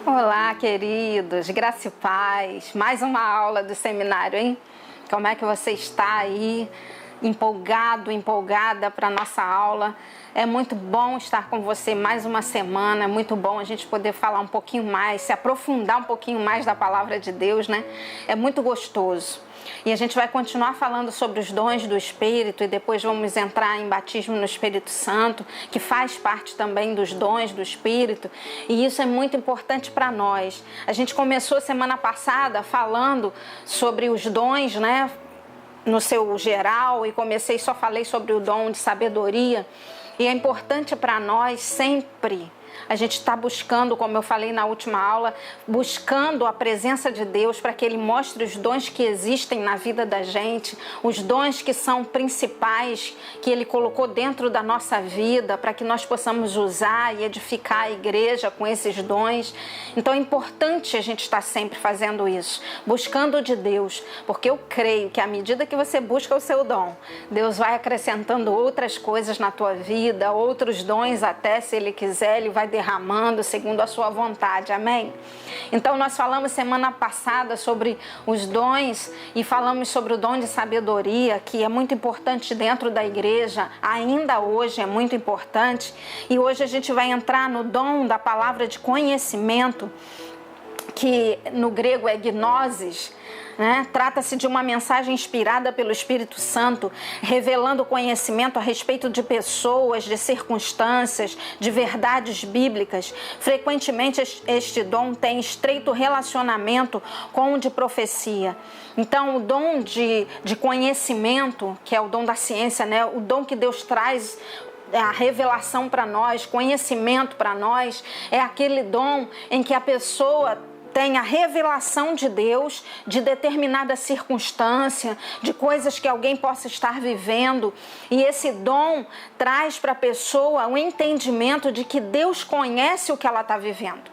Olá, queridos, graça e paz. Mais uma aula do seminário, hein? Como é que você está aí? Empolgado, empolgada para a nossa aula? É muito bom estar com você mais uma semana, é muito bom a gente poder falar um pouquinho mais, se aprofundar um pouquinho mais da palavra de Deus, né? É muito gostoso. E a gente vai continuar falando sobre os dons do Espírito e depois vamos entrar em batismo no Espírito Santo, que faz parte também dos dons do Espírito, e isso é muito importante para nós. A gente começou semana passada falando sobre os dons, né, no seu geral, e só falei sobre o dom de sabedoria, e é importante para nós sempre. A gente está buscando, como eu falei na última aula, buscando a presença de Deus para que Ele mostre os dons que existem na vida da gente, os dons que são principais, que Ele colocou dentro da nossa vida, para que nós possamos usar e edificar a igreja com esses dons. Então é importante a gente estar sempre fazendo isso, buscando de Deus, porque eu creio que à medida que você busca o seu dom, Deus vai acrescentando outras coisas na tua vida, outros dons até, se Ele quiser, Ele vai derramando segundo a sua vontade, amém? Então nós falamos semana passada sobre os dons e falamos sobre o dom de sabedoria, que é muito importante dentro da igreja, ainda hoje é muito importante, e hoje a gente vai entrar no dom da palavra de conhecimento, que no grego é gnosis, né? Trata-se de uma mensagem inspirada pelo Espírito Santo, revelando conhecimento a respeito de pessoas, de circunstâncias, de verdades bíblicas. Frequentemente este dom tem estreito relacionamento com o de profecia. Então o dom de conhecimento, que é o dom da ciência, né? O dom que Deus traz, a revelação para nós, conhecimento para nós, é aquele dom em que a pessoa tem a revelação de Deus, de determinada circunstância, de coisas que alguém possa estar vivendo. E esse dom traz para a pessoa o entendimento de que Deus conhece o que ela está vivendo.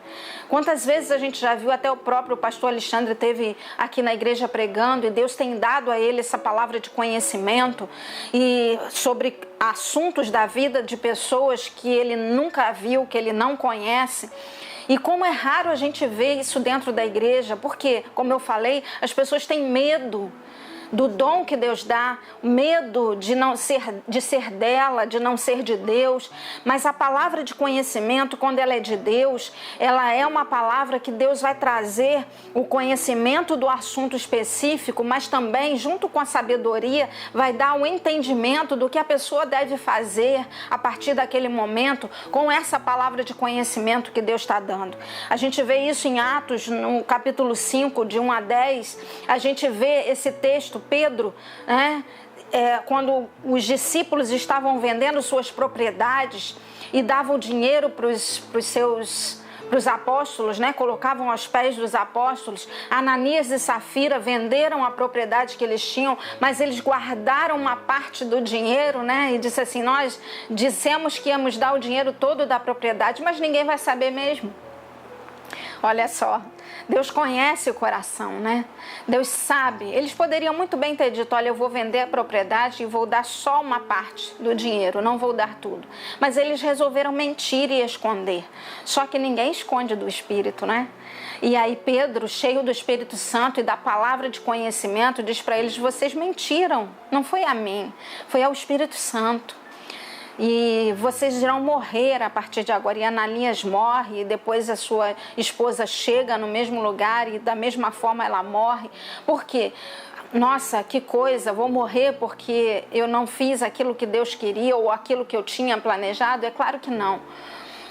Quantas vezes a gente já viu, até o próprio pastor Alexandre esteve aqui na igreja pregando, e Deus tem dado a ele essa palavra de conhecimento e sobre assuntos da vida de pessoas que ele nunca viu, que ele não conhece. E como é raro a gente ver isso dentro da igreja, porque, como eu falei, as pessoas têm medo do dom que Deus dá, medo de ser dela, de não ser de Deus. Mas a palavra de conhecimento, quando ela é de Deus, ela é uma palavra que Deus vai trazer o conhecimento do assunto específico, mas também, junto com a sabedoria, vai dar o entendimento do que a pessoa deve fazer a partir daquele momento com essa palavra de conhecimento que Deus está dando. A gente vê isso em Atos, no capítulo 5, de 1 a 10, a gente vê esse texto, Pedro, né? Quando os discípulos estavam vendendo suas propriedades e davam dinheiro para os apóstolos, né? Colocavam aos pés dos apóstolos. Ananias e Safira venderam a propriedade que eles tinham, mas eles guardaram uma parte do dinheiro, né? E disse assim: nós dissemos que íamos dar o dinheiro todo da propriedade, mas ninguém vai saber mesmo. Olha só, Deus conhece o coração, né? Deus sabe. Eles poderiam muito bem ter dito: olha, eu vou vender a propriedade e vou dar só uma parte do dinheiro, não vou dar tudo. Mas eles resolveram mentir e esconder. Só que ninguém esconde do Espírito, né? E aí Pedro, cheio do Espírito Santo e da palavra de conhecimento, diz para eles: vocês mentiram, não foi a mim, foi ao Espírito Santo. E vocês irão morrer a partir de agora. E Ananias morre, e depois a sua esposa chega no mesmo lugar e da mesma forma ela morre. Por quê? Nossa, que coisa, vou morrer porque eu não fiz aquilo que Deus queria ou aquilo que eu tinha planejado? É claro que não.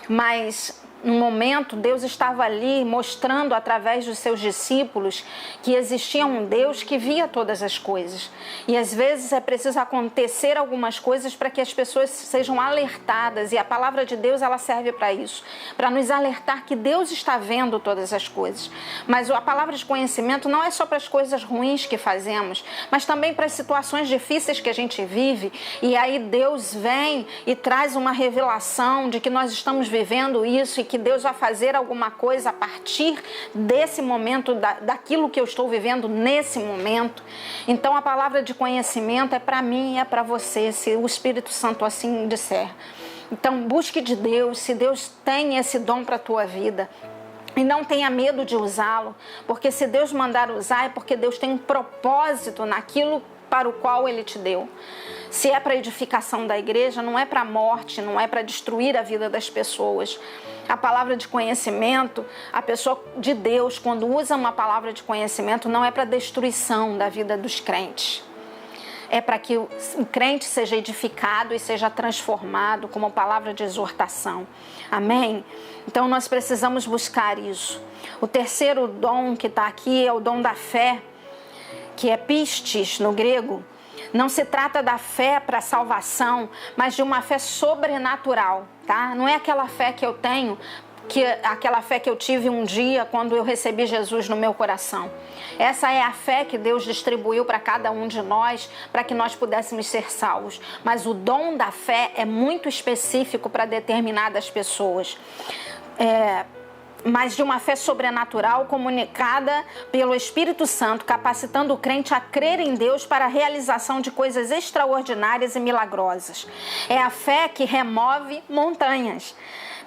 Mas no momento, Deus estava ali mostrando através dos seus discípulos que existia um Deus que via todas as coisas. E às vezes é preciso acontecer algumas coisas para que as pessoas sejam alertadas. E a palavra de Deus, ela serve para isso, para nos alertar que Deus está vendo todas as coisas. Mas a palavra de conhecimento não é só para as coisas ruins que fazemos, mas também para as situações difíceis que a gente vive. E aí Deus vem e traz uma revelação de que nós estamos vivendo isso e que Deus vai fazer alguma coisa a partir desse momento, daquilo que eu estou vivendo nesse momento. Então a palavra de conhecimento é para mim e é para você, se o Espírito Santo assim disser. Então busque de Deus, se Deus tem esse dom para a tua vida. E não tenha medo de usá-lo, porque se Deus mandar usar é porque Deus tem um propósito naquilo para o qual Ele te deu. Se é para edificação da igreja, não é para morte, não é para destruir a vida das pessoas. A palavra de conhecimento, a pessoa de Deus, quando usa uma palavra de conhecimento, não é para destruição da vida dos crentes. É para que o crente seja edificado e seja transformado como palavra de exortação. Amém? Então nós precisamos buscar isso. O terceiro dom que está aqui é o dom da fé, que é pistis no grego. Não se trata da fé para salvação, mas de uma fé sobrenatural, tá? Não é aquela fé que eu tenho, aquela fé que eu tive um dia quando eu recebi Jesus no meu coração. Essa é a fé que Deus distribuiu para cada um de nós, para que nós pudéssemos ser salvos. Mas o dom da fé é muito específico para determinadas pessoas. Mas de uma fé sobrenatural comunicada pelo Espírito Santo, capacitando o crente a crer em Deus para a realização de coisas extraordinárias e milagrosas. É a fé que remove montanhas.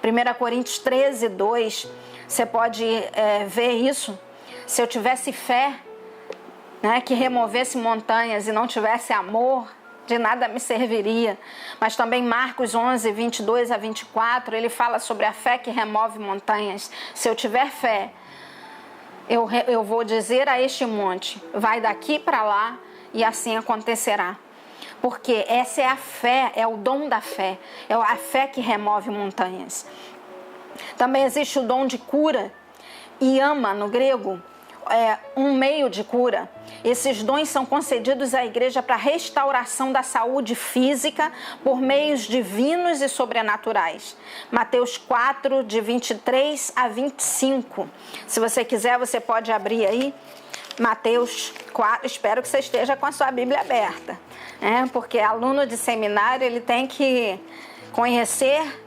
1 Coríntios 13, 2, você pode ver isso. Se eu tivesse fé, né, que removesse montanhas e não tivesse amor, de nada me serviria. Mas também Marcos 11, 22 a 24, ele fala sobre a fé que remove montanhas. Se eu tiver fé, eu vou dizer a este monte, vai daqui para lá, e assim acontecerá. Porque essa é a fé, é o dom da fé, é a fé que remove montanhas. Também existe o dom de cura, iama no grego, é um meio de cura. Esses dons são concedidos à igreja para restauração da saúde física por meios divinos e sobrenaturais. Mateus 4, de 23 a 25. Se você quiser, você pode abrir aí. Mateus 4, espero que você esteja com a sua Bíblia aberta, né? Porque aluno de seminário, ele tem que conhecer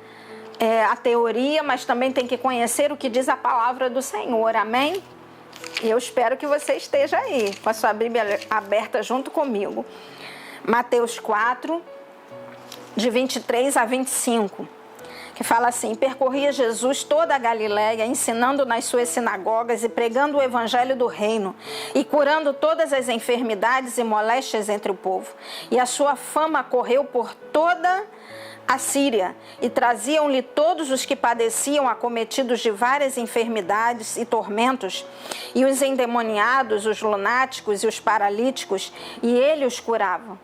a teoria, mas também tem que conhecer o que diz a palavra do Senhor, amém? E eu espero que você esteja aí, com a sua Bíblia aberta junto comigo. Mateus 4, de 23 a 25, que fala assim: percorria Jesus toda a Galiléia, ensinando nas suas sinagogas e pregando o evangelho do reino, e curando todas as enfermidades e moléstias entre o povo. E a sua fama correu por toda a Síria, e traziam-lhe todos os que padeciam, acometidos de várias enfermidades e tormentos, e os endemoniados, os lunáticos e os paralíticos, e ele os curava.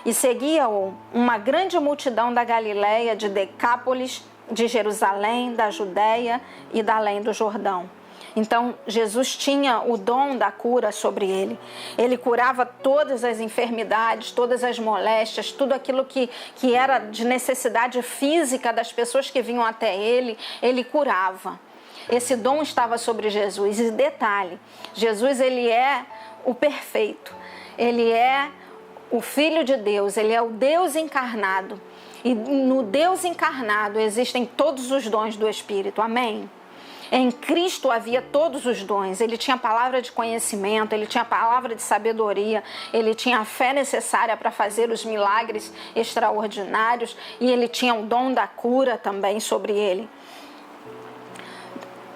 E seguia-o uma grande multidão da Galiléia, de Decápolis, de Jerusalém, da Judéia e da além do Jordão. Então, Jesus tinha o dom da cura sobre ele. Ele curava todas as enfermidades, todas as moléstias, tudo aquilo que era de necessidade física das pessoas que vinham até ele, ele curava. Esse dom estava sobre Jesus. E detalhe, Jesus, ele é o perfeito. Ele é o Filho de Deus, ele é o Deus encarnado. E no Deus encarnado existem todos os dons do Espírito. Amém? Em Cristo havia todos os dons. Ele tinha a palavra de conhecimento, ele tinha a palavra de sabedoria, ele tinha a fé necessária para fazer os milagres extraordinários, e ele tinha o dom da cura também sobre ele.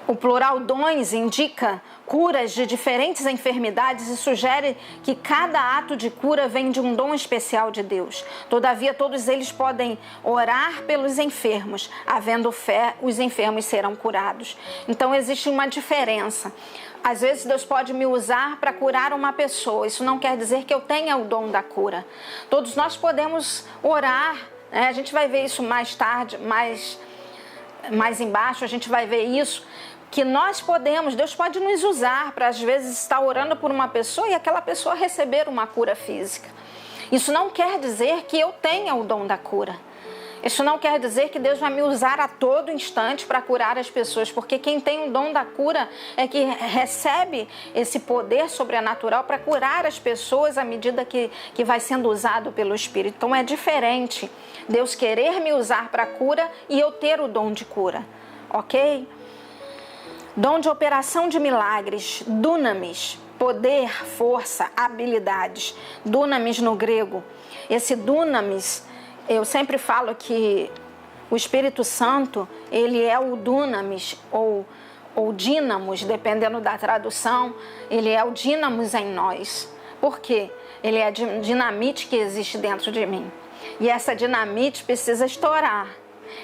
O plural dons indica curas de diferentes enfermidades e sugere que cada ato de cura vem de um dom especial de Deus. Todavia, todos eles podem orar pelos enfermos. Havendo fé, os enfermos serão curados. Então, existe uma diferença. Às vezes, Deus pode me usar para curar uma pessoa. Isso não quer dizer que eu tenha o dom da cura. Todos nós podemos orar, né? A gente vai ver isso mais tarde, mais embaixo, a gente vai ver isso. Que nós podemos, Deus pode nos usar para às vezes estar orando por uma pessoa e aquela pessoa receber uma cura física. Isso não quer dizer que eu tenha o dom da cura. Isso não quer dizer que Deus vai me usar a todo instante para curar as pessoas, porque quem tem o dom da cura é que recebe esse poder sobrenatural para curar as pessoas à medida que vai sendo usado pelo Espírito. Então é diferente Deus querer me usar para cura e eu ter o dom de cura, ok? Dom de operação de milagres, dunamis, poder, força, habilidades. Dunamis no grego. Esse dunamis, eu sempre falo que o Espírito Santo, ele é o dunamis, ou ou dínamos, dependendo da tradução, ele é o dínamos em nós. Por quê? Ele é a dinamite que existe dentro de mim. E essa dinamite precisa estourar.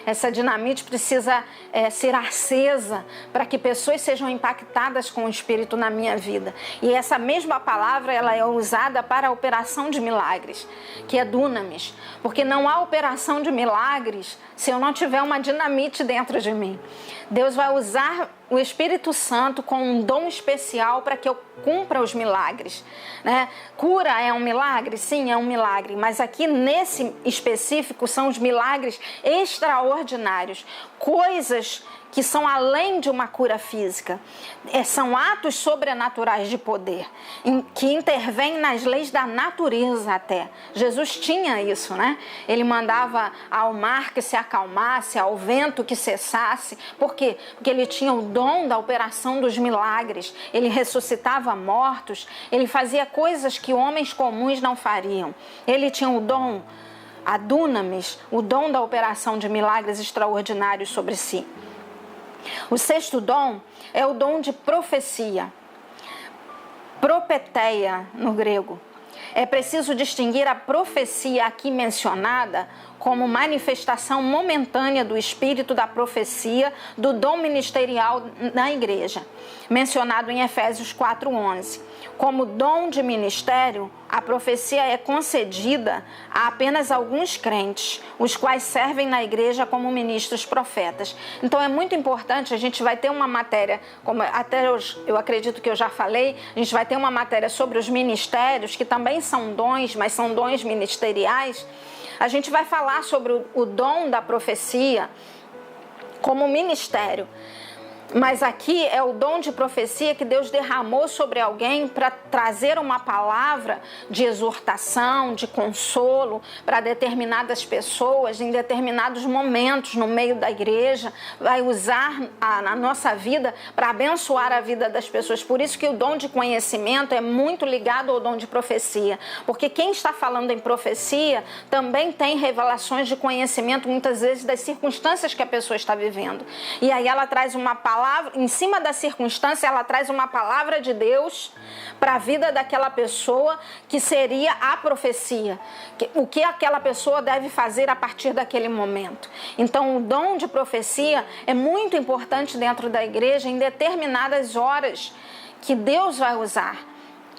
Essa dinamite precisa ser acesa para que pessoas sejam impactadas com o Espírito na minha vida. E essa mesma palavra ela é usada para a operação de milagres, que é dunamis. Porque não há operação de milagres se eu não tiver uma dinamite dentro de mim. Deus vai usar o Espírito Santo com um dom especial para que eu cumpra os milagres, né? Cura é um milagre? Sim, é um milagre. Mas aqui nesse específico são os milagres extraordinários. Coisas que são além de uma cura física. São atos sobrenaturais de poder, que intervêm nas leis da natureza até. Jesus tinha isso, né? Ele mandava ao mar que se acalmasse, ao vento que cessasse. Por quê? Porque ele tinha o dom da operação dos milagres. Ele ressuscitava mortos, ele fazia coisas que homens comuns não fariam. Ele tinha o dom, a dunamis, o dom da operação de milagres extraordinários sobre si. O sexto dom é o dom de profecia, propeteia no grego. É preciso distinguir a profecia aqui mencionada como manifestação momentânea do espírito da profecia, do dom ministerial na igreja, mencionado em Efésios 4:11. Como dom de ministério, a profecia é concedida a apenas alguns crentes, os quais servem na igreja como ministros profetas. Então é muito importante, a gente vai ter uma matéria, como até eu acredito que eu já falei, a gente vai ter uma matéria sobre os ministérios, que também são dons, mas são dons ministeriais. A gente vai falar sobre o dom da profecia como ministério. Mas aqui é o dom de profecia que Deus derramou sobre alguém para trazer uma palavra de exortação, de consolo para determinadas pessoas em determinados momentos no meio da igreja. Vai usar a nossa vida para abençoar a vida das pessoas. Por isso que o dom de conhecimento é muito ligado ao dom de profecia. Porque quem está falando em profecia também tem revelações de conhecimento, muitas vezes, das circunstâncias que a pessoa está vivendo. E aí ela traz uma palavra, em cima da circunstância, ela traz uma palavra de Deus para a vida daquela pessoa, que seria a profecia. O que aquela pessoa deve fazer a partir daquele momento. Então, o dom de profecia é muito importante dentro da igreja em determinadas horas que Deus vai usar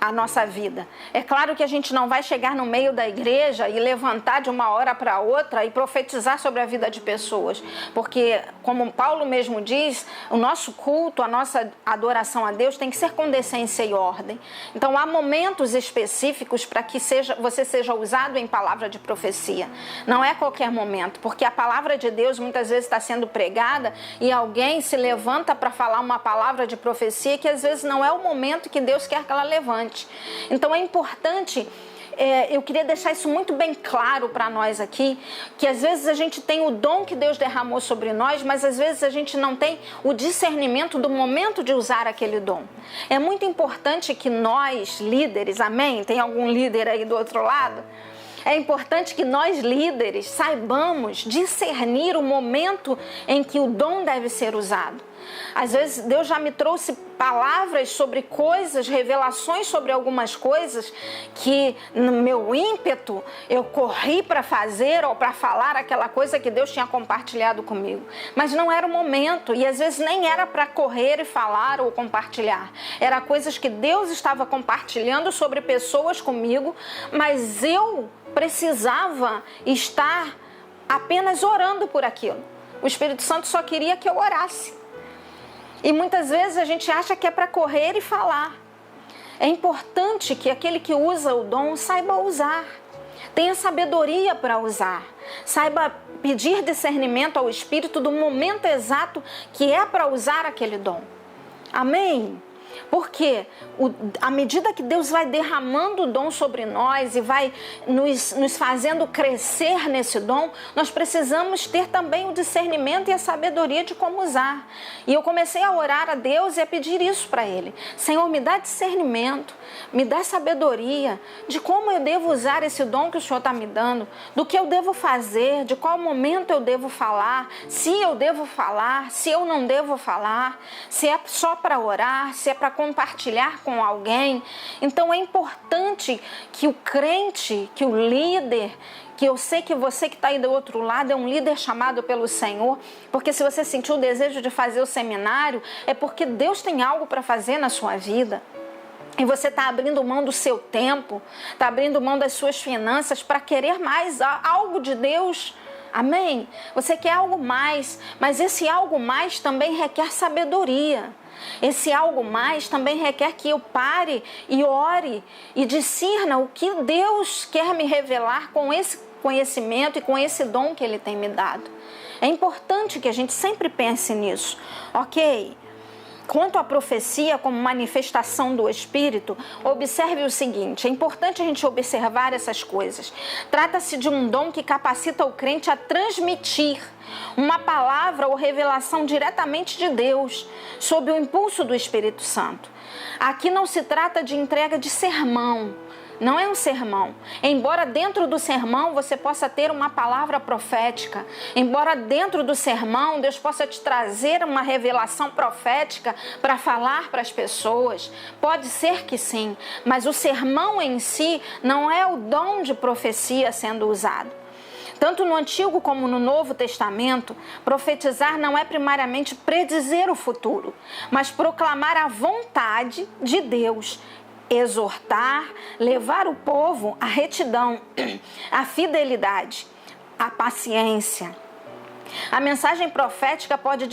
a nossa vida. É claro que a gente não vai chegar no meio da igreja e levantar de uma hora para outra e profetizar sobre a vida de pessoas, porque, como Paulo mesmo diz, o nosso culto, a nossa adoração a Deus tem que ser com decência e ordem. Então há momentos específicos para que você seja usado em palavra de profecia. Não é qualquer momento, porque a palavra de Deus muitas vezes está sendo pregada e alguém se levanta para falar uma palavra de profecia que às vezes não é o momento que Deus quer que ela levante. Então é importante, eu queria deixar isso muito bem claro para nós aqui, que às vezes a gente tem o dom que Deus derramou sobre nós, mas às vezes a gente não tem o discernimento do momento de usar aquele dom. É muito importante que nós, líderes, amém? Tem algum líder aí do outro lado? É importante que nós, líderes, saibamos discernir o momento em que o dom deve ser usado. Às vezes Deus já me trouxe palavras sobre coisas, revelações sobre algumas coisas que no meu ímpeto eu corri para fazer ou para falar aquela coisa que Deus tinha compartilhado comigo. Mas não era o momento e às vezes nem era para correr e falar ou compartilhar. Era coisas que Deus estava compartilhando sobre pessoas comigo, mas eu precisava estar apenas orando por aquilo. O Espírito Santo só queria que eu orasse. E muitas vezes a gente acha que é para correr e falar. É importante que aquele que usa o dom saiba usar. Tenha sabedoria para usar. Saiba pedir discernimento ao Espírito do momento exato que é para usar aquele dom. Amém? Porque à medida que Deus vai derramando o dom sobre nós e vai nos fazendo crescer nesse dom, nós precisamos ter também o discernimento e a sabedoria de como usar. E eu comecei a orar a Deus e a pedir isso para Ele. Senhor, me dá discernimento, me dá sabedoria de como eu devo usar esse dom que o Senhor está me dando, do que eu devo fazer, de qual momento eu devo falar, se eu devo falar, se eu não devo falar, se é só para orar, se é para compartilhar com alguém. Então é importante que o crente, que o líder, que eu sei que você que está aí do outro lado é um líder chamado pelo Senhor, porque se você sentiu o desejo de fazer o seminário, é porque Deus tem algo para fazer na sua vida. E você está abrindo mão do seu tempo, está abrindo mão das suas finanças para querer mais algo de Deus. Amém? Você quer algo mais, mas esse algo mais também requer sabedoria. Esse algo mais também requer que eu pare e ore e discirna o que Deus quer me revelar com esse conhecimento e com esse dom que Ele tem me dado. É importante que a gente sempre pense nisso, ok? Quanto à profecia como manifestação do Espírito, observe o seguinte, é importante a gente observar essas coisas. Trata-se de um dom que capacita o crente a transmitir uma palavra ou revelação diretamente de Deus, sob o impulso do Espírito Santo. Aqui não se trata de entrega de sermão. Não é um sermão. Embora dentro do sermão você possa ter uma palavra profética, embora dentro do sermão Deus possa te trazer uma revelação profética para falar para as pessoas, pode ser que sim, mas o sermão em si não é o dom de profecia sendo usado. Tanto no Antigo como no Novo Testamento, profetizar não é primariamente predizer o futuro, mas proclamar a vontade de Deus, exortar, levar o povo à retidão, à fidelidade, à paciência. A mensagem profética pode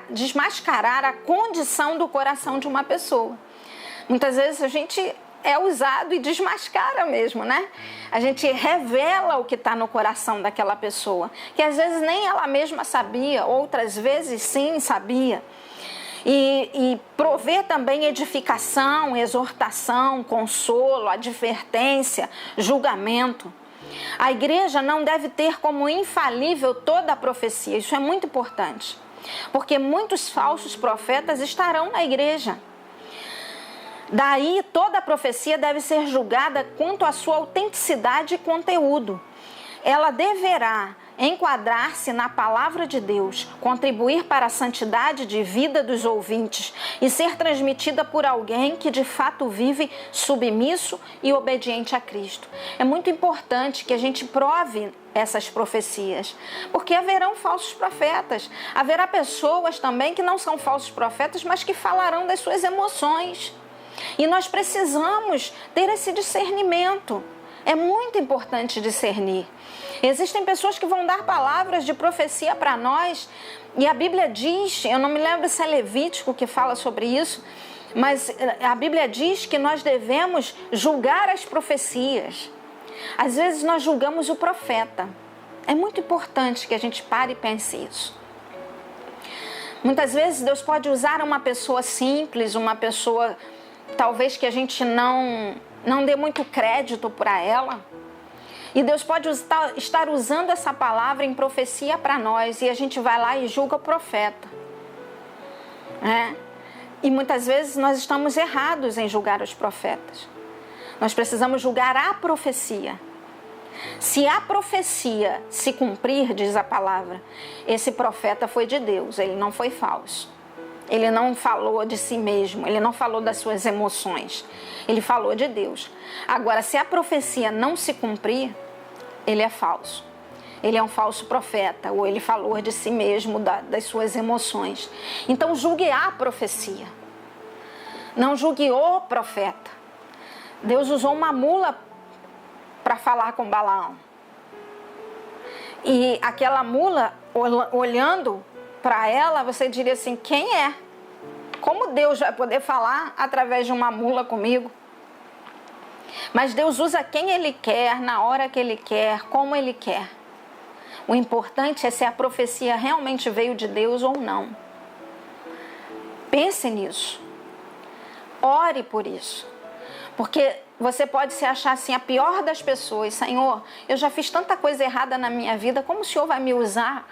desmascarar a condição do coração de uma pessoa. Muitas vezes a gente é usado e desmascara mesmo, né? A gente revela o que está no coração daquela pessoa, que às vezes nem ela mesma sabia, outras vezes sim sabia. E prover também edificação, exortação, consolo, advertência, julgamento. A igreja não deve ter como infalível toda a profecia, isso é muito importante, porque muitos falsos profetas estarão na igreja. Daí, toda a profecia deve ser julgada quanto à sua autenticidade e conteúdo. Ela deverá enquadrar-se na palavra de Deus, contribuir para a santidade de vida dos ouvintes e ser transmitida por alguém que de fato vive submisso e obediente a Cristo. É muito importante que a gente prove essas profecias, porque haverão falsos profetas, haverá pessoas também que não são falsos profetas, mas que falarão das suas emoções. E nós precisamos ter esse discernimento. É muito importante discernir. Existem pessoas que vão dar palavras de profecia para nós, e a Bíblia diz, eu não me lembro se é Levítico que fala sobre isso, mas a Bíblia diz que nós devemos julgar as profecias. Às vezes nós julgamos o profeta. É muito importante que a gente pare e pense isso. Muitas vezes Deus pode usar uma pessoa simples, uma pessoa talvez que a gente não dê muito crédito para ela. E Deus pode estar usando essa palavra em profecia para nós, e a gente vai lá e julga o profeta. E muitas vezes nós estamos errados em julgar os profetas. Nós precisamos julgar a profecia. Se a profecia se cumprir, diz a palavra, esse profeta foi de Deus, ele não foi falso. Ele não falou de si mesmo, ele não falou das suas emoções, ele falou de Deus. Agora, se a profecia não se cumprir, ele é falso. Ele é um falso profeta, ou ele falou de si mesmo, das suas emoções. Então, julgue a profecia, não julgue o profeta. Deus usou uma mula para falar com Balaão. E aquela mula, olhando para ela, você diria assim, quem é? Como Deus vai poder falar através de uma mula comigo? Mas Deus usa quem Ele quer, na hora que Ele quer, como Ele quer. O importante é se a profecia realmente veio de Deus ou não. Pense nisso. Ore por isso. Porque você pode se achar assim, a pior das pessoas. Senhor, eu já fiz tanta coisa errada na minha vida, como o Senhor vai me usar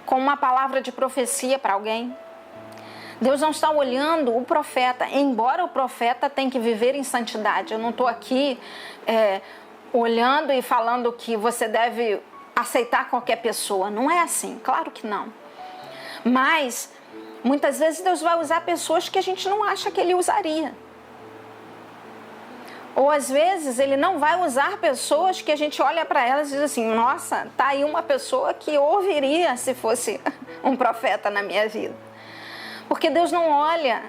com uma palavra de profecia para alguém? Deus não está olhando o profeta, embora o profeta tenha que viver em santidade. Eu não estou aqui olhando e falando que você deve aceitar qualquer pessoa. Não é assim, claro que não. Mas, muitas vezes Deus vai usar pessoas que a gente não acha que Ele usaria. Ou às vezes Ele não vai usar pessoas que a gente olha para elas e diz assim, nossa, tá aí uma pessoa que eu ouviria se fosse um profeta na minha vida. Porque Deus não olha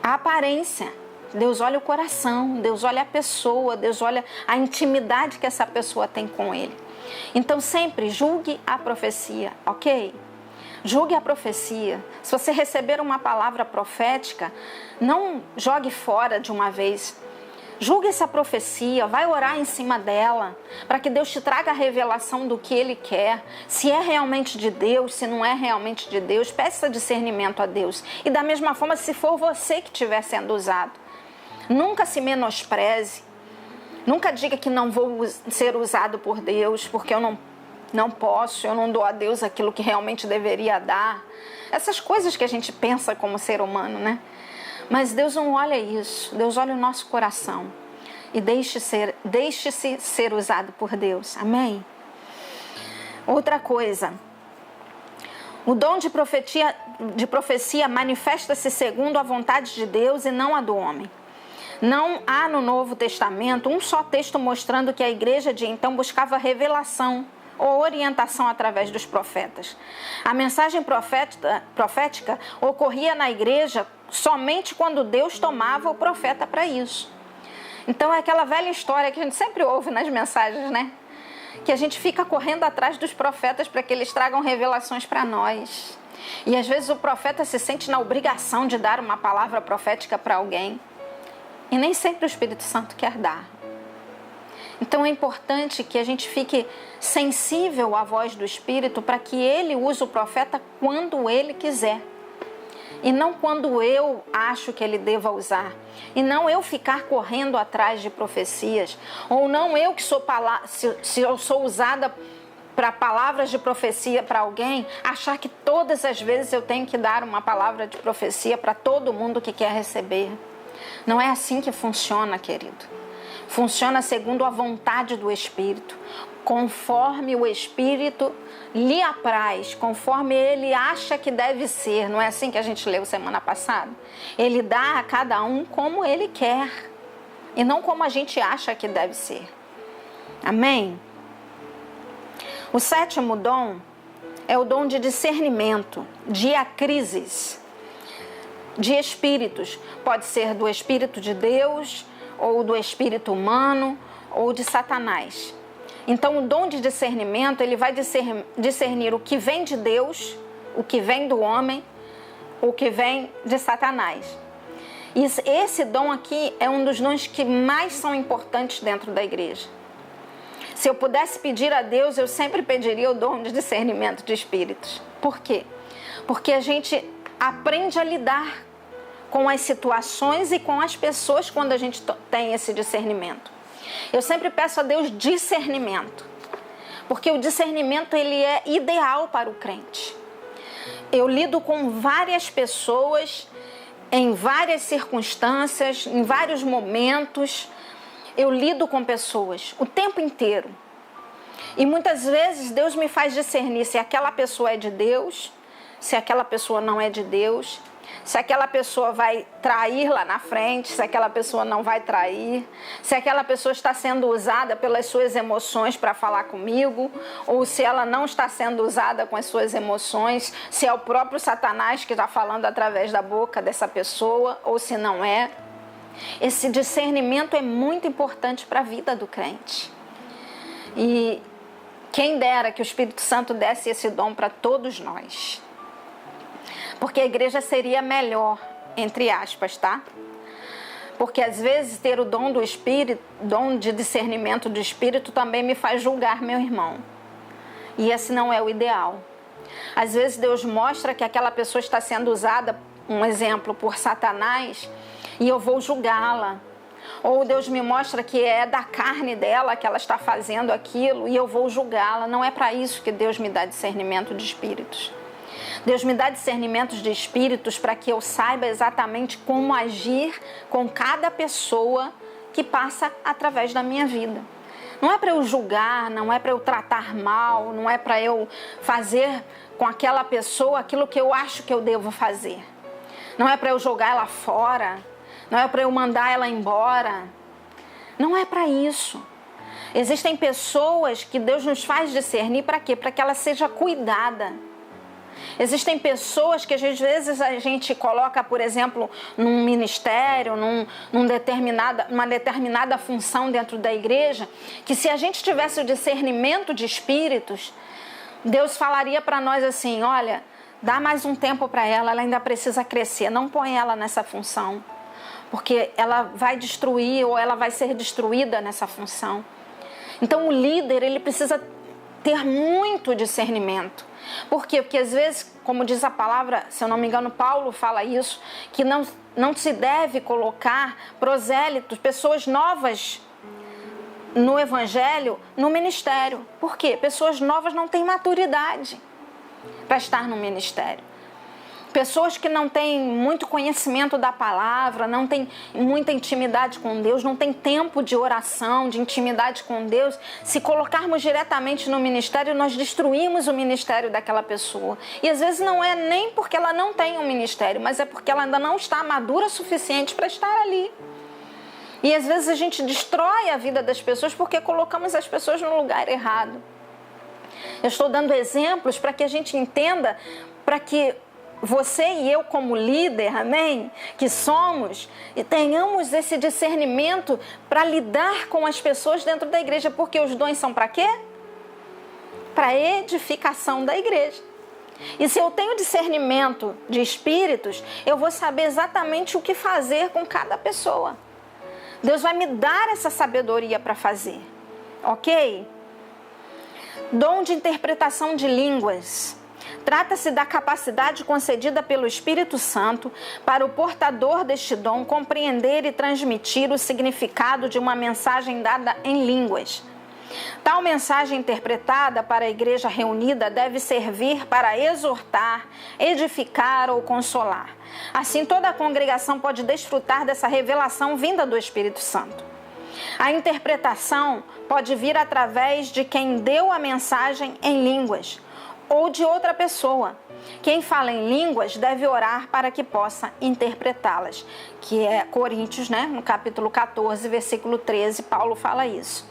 a aparência, Deus olha o coração, Deus olha a pessoa, Deus olha a intimidade que essa pessoa tem com Ele. Então sempre julgue a profecia, ok? Julgue a profecia. Se você receber uma palavra profética, não jogue fora de uma vez. Julgue essa profecia, vai orar em cima dela, para que Deus te traga a revelação do que Ele quer, se é realmente de Deus, se não é realmente de Deus, peça discernimento a Deus. E da mesma forma, se for você que estiver sendo usado, nunca se menospreze, nunca diga que não vou ser usado por Deus, porque eu não posso, eu não dou a Deus aquilo que realmente deveria dar. Essas coisas que a gente pensa como ser humano, né? Mas Deus não olha isso, Deus olha o nosso coração. E deixe-se ser usado por Deus, amém? Outra coisa, o dom de profecia manifesta-se segundo a vontade de Deus e não a do homem. Não há no Novo Testamento um só texto mostrando que a igreja de então buscava revelação ou orientação através dos profetas. A mensagem profética ocorria na igreja somente quando Deus tomava o profeta para isso. Então é aquela velha história que a gente sempre ouve nas mensagens, né? Que a gente fica correndo atrás dos profetas para que eles tragam revelações para nós. E às vezes o profeta se sente na obrigação de dar uma palavra profética para alguém. E nem sempre o Espírito Santo quer dar. Então é importante que a gente fique sensível à voz do Espírito para que Ele use o profeta quando Ele quiser. E não quando eu acho que Ele deva usar. E não eu ficar correndo atrás de profecias. Ou não eu que sou se eu sou usada para palavras de profecia para alguém, achar que todas as vezes eu tenho que dar uma palavra de profecia para todo mundo que quer receber. Não é assim que funciona, querido. Funciona segundo a vontade do Espírito, conforme o Espírito lhe apraz, conforme ele acha que deve ser. Não é assim que a gente leu semana passada? Ele dá a cada um como ele quer e não como a gente acha que deve ser. Amém? O 7º dom é o dom de discernimento, diacrises, de espíritos. Pode ser do Espírito de Deus, ou do espírito humano, ou de Satanás. Então, o dom de discernimento, ele vai discernir o que vem de Deus, o que vem do homem, o que vem de Satanás. E esse dom aqui é um dos dons que mais são importantes dentro da igreja. Se eu pudesse pedir a Deus, eu sempre pediria o dom de discernimento de espíritos. Por quê? Porque a gente aprende a lidar com as situações e com as pessoas quando a gente tem esse discernimento. Eu sempre peço a Deus discernimento, porque o discernimento ele é ideal para o crente. Eu lido com várias pessoas, em várias circunstâncias, em vários momentos. Eu lido com pessoas o tempo inteiro. E muitas vezes Deus me faz discernir se aquela pessoa é de Deus, se aquela pessoa não é de Deus, se aquela pessoa vai trair lá na frente, se aquela pessoa não vai trair, se aquela pessoa está sendo usada pelas suas emoções para falar comigo, ou se ela não está sendo usada com as suas emoções, se é o próprio Satanás que está falando através da boca dessa pessoa, ou se não é. Esse discernimento é muito importante para a vida do crente. E quem dera que o Espírito Santo desse esse dom para todos nós. Porque a igreja seria melhor, entre aspas, tá? Porque às vezes ter o dom do Espírito, dom de discernimento do Espírito também me faz julgar meu irmão. E esse não é o ideal. Às vezes Deus mostra que aquela pessoa está sendo usada, um exemplo, por Satanás, e eu vou julgá-la. Ou Deus me mostra que é da carne dela que ela está fazendo aquilo e eu vou julgá-la. Não é para isso que Deus me dá discernimento de espíritos. Deus me dá discernimentos de espíritos para que eu saiba exatamente como agir com cada pessoa que passa através da minha vida. Não é para eu julgar, não é para eu tratar mal, não é para eu fazer com aquela pessoa aquilo que eu acho que eu devo fazer. Não é para eu jogar ela fora, não é para eu mandar ela embora. Não é para isso. Existem pessoas que Deus nos faz discernir para quê? Para que ela seja cuidada. Existem pessoas que às vezes a gente coloca, por exemplo, num ministério, numa determinada função dentro da igreja, que se a gente tivesse o discernimento de espíritos, Deus falaria para nós assim, olha, dá mais um tempo para ela ainda precisa crescer, não põe ela nessa função, porque ela vai destruir ou ela vai ser destruída nessa função. Então o líder, ele precisa ter muito discernimento. Por quê? Porque às vezes, como diz a palavra, se eu não me engano, Paulo fala isso, que não se deve colocar prosélitos, pessoas novas no evangelho, no ministério. Por quê? Pessoas novas não têm maturidade para estar no ministério. Pessoas que não têm muito conhecimento da palavra, não têm muita intimidade com Deus, não têm tempo de oração, de intimidade com Deus. Se colocarmos diretamente no ministério, nós destruímos o ministério daquela pessoa. E às vezes não é nem porque ela não tem um ministério, mas é porque ela ainda não está madura o suficiente para estar ali. E às vezes a gente destrói a vida das pessoas porque colocamos as pessoas no lugar errado. Eu estou dando exemplos para que a gente entenda, para que você e eu como líder, amém, que somos, e tenhamos esse discernimento para lidar com as pessoas dentro da igreja, porque os dons são para quê? Para edificação da igreja. E se eu tenho discernimento de espíritos, eu vou saber exatamente o que fazer com cada pessoa. Deus vai me dar essa sabedoria para fazer, ok? Dom de interpretação de línguas. Trata-se da capacidade concedida pelo Espírito Santo para o portador deste dom compreender e transmitir o significado de uma mensagem dada em línguas. Tal mensagem interpretada para a igreja reunida deve servir para exortar, edificar ou consolar. Assim, toda a congregação pode desfrutar dessa revelação vinda do Espírito Santo. A interpretação pode vir através de quem deu a mensagem em línguas, ou de outra pessoa. Quem fala em línguas deve orar para que possa interpretá-las, que é Coríntios, no capítulo 14, versículo 13, Paulo fala isso.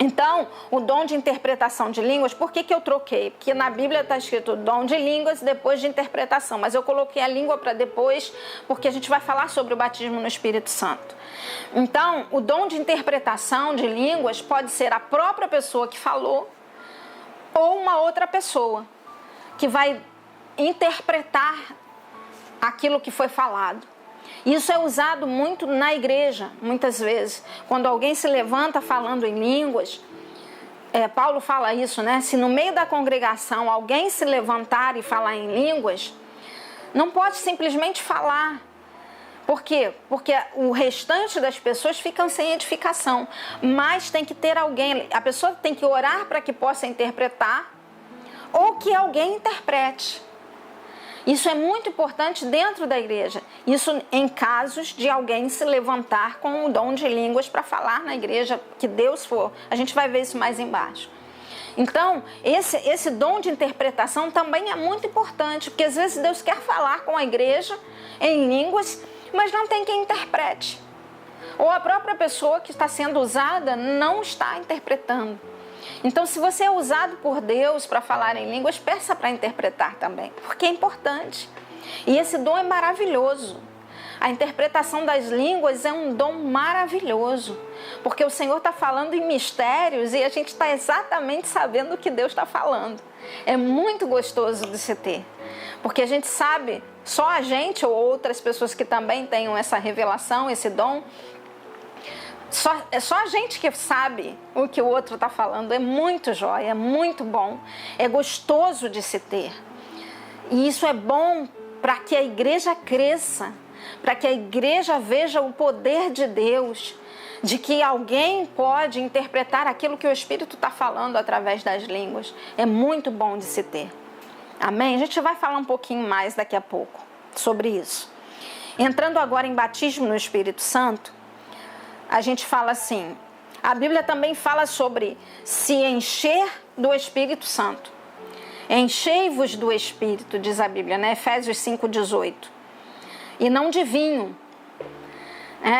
Então, o dom de interpretação de línguas, por que eu troquei? Porque na Bíblia está escrito dom de línguas depois de interpretação, mas eu coloquei a língua para depois, porque a gente vai falar sobre o batismo no Espírito Santo. Então, o dom de interpretação de línguas pode ser a própria pessoa que falou, ou uma outra pessoa que vai interpretar aquilo que foi falado. Isso é usado muito na igreja, muitas vezes. Quando alguém se levanta falando em línguas, Paulo fala isso, Se no meio da congregação alguém se levantar e falar em línguas, não pode simplesmente falar. Por quê? Porque o restante das pessoas ficam sem edificação. Mas tem que ter alguém, a pessoa tem que orar para que possa interpretar ou que alguém interprete. Isso é muito importante dentro da igreja. Isso em casos de alguém se levantar com o dom de línguas para falar na igreja, que Deus for. A gente vai ver isso mais embaixo. Então, esse dom de interpretação também é muito importante, porque às vezes Deus quer falar com a igreja em línguas, mas não tem quem interprete. Ou a própria pessoa que está sendo usada não está interpretando. Então, se você é usado por Deus para falar em línguas, peça para interpretar também, porque é importante. E esse dom é maravilhoso. A interpretação das línguas é um dom maravilhoso, porque o Senhor está falando em mistérios e a gente está exatamente sabendo o que Deus está falando. É muito gostoso de se ter, porque a gente sabe, só a gente ou outras pessoas que também tenham essa revelação, esse dom, é só a gente que sabe o que o outro está falando. É muito jóia, é muito bom, é gostoso de se ter. E isso é bom para que a igreja cresça, para que a igreja veja o poder de Deus, de que alguém pode interpretar aquilo que o Espírito está falando através das línguas. É muito bom de se ter. Amém? A gente vai falar um pouquinho mais daqui a pouco sobre isso. Entrando agora em batismo no Espírito Santo, a gente fala assim, a Bíblia também fala sobre se encher do Espírito Santo. Enchei-vos do Espírito, diz a Bíblia, né? Efésios 5,18. E não de vinho.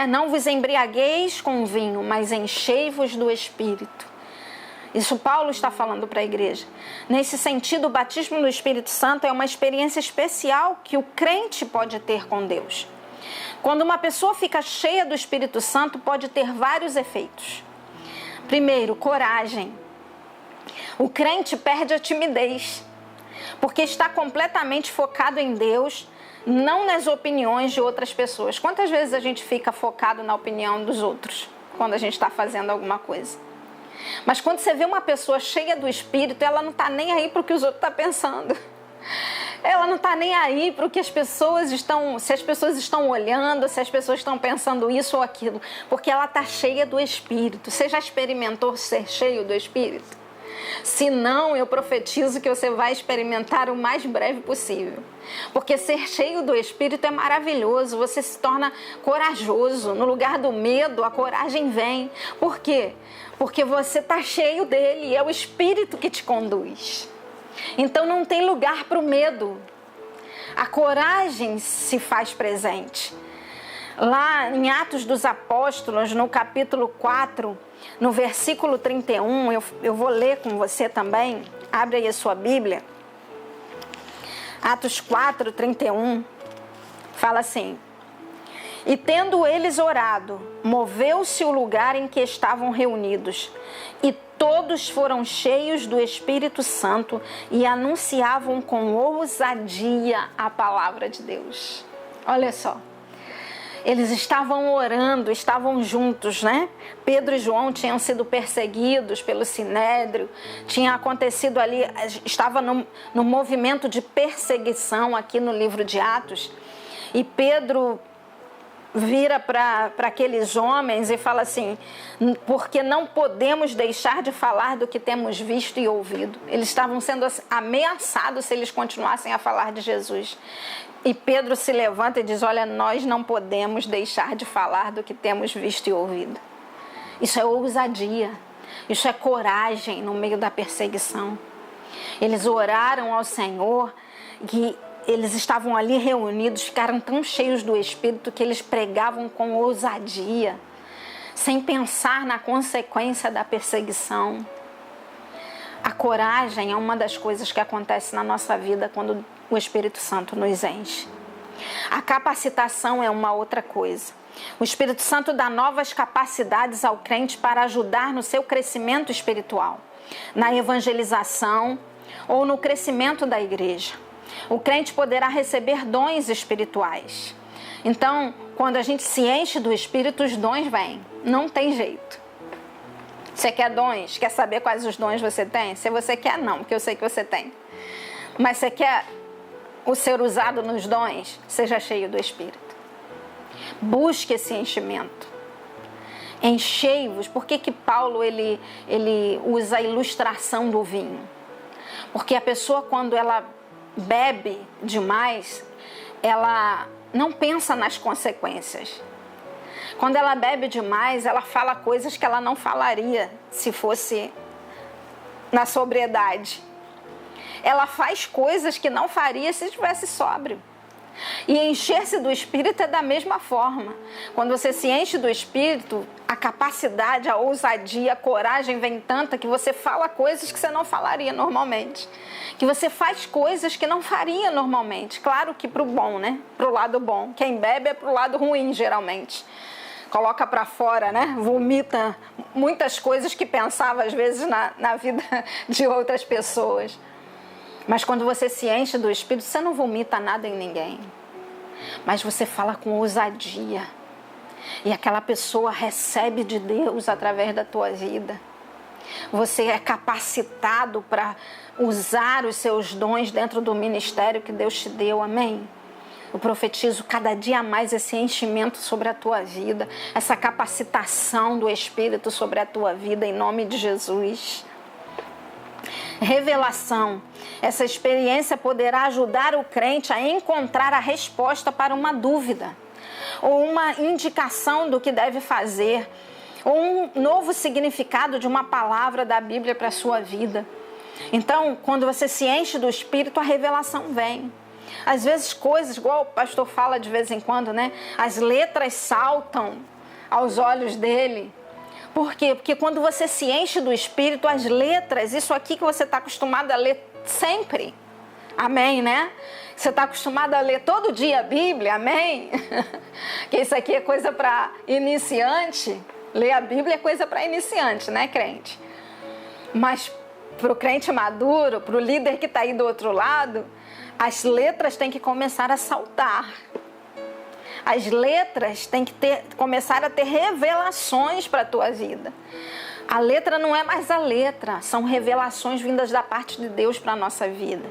Não vos embriagueis com vinho, mas enchei-vos do Espírito. Isso Paulo está falando para a igreja. Nesse sentido, o batismo no Espírito Santo é uma experiência especial que o crente pode ter com Deus. Quando uma pessoa fica cheia do Espírito Santo, pode ter vários efeitos. Primeiro, coragem. O crente perde a timidez, porque está completamente focado em Deus, não nas opiniões de outras pessoas. Quantas vezes a gente fica focado na opinião dos outros, quando a gente está fazendo alguma coisa? Mas quando você vê uma pessoa cheia do Espírito, ela não está nem aí para o que os outros estão pensando. Ela não está nem aí para o que as pessoas estão, se as pessoas estão olhando, se as pessoas estão pensando isso ou aquilo, porque ela está cheia do Espírito. Você já experimentou ser cheio do Espírito? Se não, eu profetizo que você vai experimentar o mais breve possível. Porque ser cheio do Espírito é maravilhoso, você se torna corajoso. No lugar do medo, a coragem vem. Por quê? Porque você está cheio dele e é o Espírito que te conduz. Então não tem lugar para o medo. A coragem se faz presente. Lá em Atos dos Apóstolos, no capítulo 4, no versículo 31, eu vou ler com você também. Abre aí a sua Bíblia. Atos 4, 31, fala assim: e tendo eles orado, moveu-se o lugar em que estavam reunidos, e todos foram cheios do Espírito Santo e anunciavam com ousadia a palavra de Deus. Olha só. Eles estavam orando, estavam juntos, né? Pedro e João tinham sido perseguidos pelo Sinédrio, tinha acontecido ali, estava no movimento de perseguição aqui no livro de Atos, e Pedro vira para aqueles homens e fala assim: porque não podemos deixar de falar do que temos visto e ouvido. Eles estavam sendo ameaçados se eles continuassem a falar de Jesus. E Pedro se levanta e diz: olha, nós não podemos deixar de falar do que temos visto e ouvido. Isso é ousadia, isso é coragem no meio da perseguição. Eles oraram ao Senhor e eles estavam ali reunidos, ficaram tão cheios do Espírito que eles pregavam com ousadia, sem pensar na consequência da perseguição. A coragem é uma das coisas que acontece na nossa vida quando o Espírito Santo nos enche. A capacitação é uma outra coisa. O Espírito Santo dá novas capacidades ao crente para ajudar no seu crescimento espiritual, na evangelização ou no crescimento da igreja. O crente poderá receber dons espirituais. Então, quando a gente se enche do Espírito, os dons vêm. Não tem jeito. Você quer dons? Quer saber quais os dons você tem? Se você quer, não, porque eu sei que você tem. Mas você quer o ser usado nos dons? Seja cheio do Espírito. Busque esse enchimento. Enchei-vos. Por que Paulo ele usa a ilustração do vinho? Porque a pessoa, quando ela bebe demais, ela não pensa nas consequências. Quando ela bebe demais, ela fala coisas que ela não falaria se fosse na sobriedade. Ela faz coisas que não faria se estivesse sóbrio. E encher-se do Espírito é da mesma forma. Quando você se enche do Espírito, a capacidade, a ousadia, a coragem vem tanta que você fala coisas que você não falaria normalmente. Que você faz coisas que não faria normalmente. Claro que pro bom, né? Pro lado bom. Quem bebe é pro lado ruim, geralmente. Coloca para fora, né? Vomita muitas coisas que pensava, às vezes, na vida de outras pessoas. Mas quando você se enche do Espírito, você não vomita nada em ninguém. Mas você fala com ousadia. E aquela pessoa recebe de Deus através da tua vida. Você é capacitado para usar os seus dons dentro do ministério que Deus te deu, amém? Eu profetizo cada dia mais esse enchimento sobre a tua vida, essa capacitação do Espírito sobre a tua vida, em nome de Jesus. Revelação. Essa experiência poderá ajudar o crente a encontrar a resposta para uma dúvida, ou uma indicação do que deve fazer, ou um novo significado de uma palavra da Bíblia para a sua vida. Então, quando você se enche do Espírito, a revelação vem. Às vezes coisas, igual o pastor fala de vez em quando, né? As letras saltam aos olhos dele. Por quê? Porque quando você se enche do Espírito, as letras, isso aqui que você está acostumado a ler sempre. Amém, né? Você está acostumado a ler todo dia a Bíblia, amém? Que isso aqui é coisa para iniciante. Ler a Bíblia é coisa para iniciante, né, crente? Mas para o crente maduro, para o líder que está aí do outro lado, as letras têm que começar a saltar. As letras têm que começar a ter revelações para a tua vida. A letra não é mais a letra, são revelações vindas da parte de Deus para a nossa vida.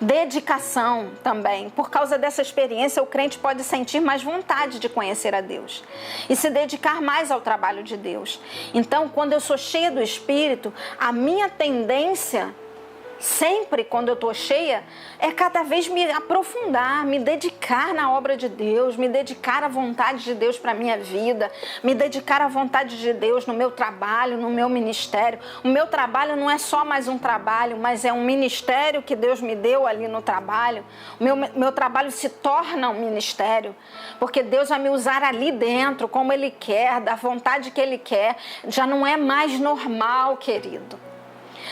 Dedicação também. Por causa dessa experiência, o crente pode sentir mais vontade de conhecer a Deus e se dedicar mais ao trabalho de Deus. Então, quando eu sou cheia do Espírito, a minha tendência, sempre quando eu estou cheia, é cada vez me aprofundar, me dedicar na obra de Deus, me dedicar à vontade de Deus para a minha vida, me dedicar à vontade de Deus no meu trabalho, no meu ministério. O meu trabalho não é só mais um trabalho, mas é um ministério que Deus me deu ali no trabalho. O meu trabalho se torna um ministério, porque Deus vai me usar ali dentro, como Ele quer, da vontade que Ele quer. Já não é mais normal, querido.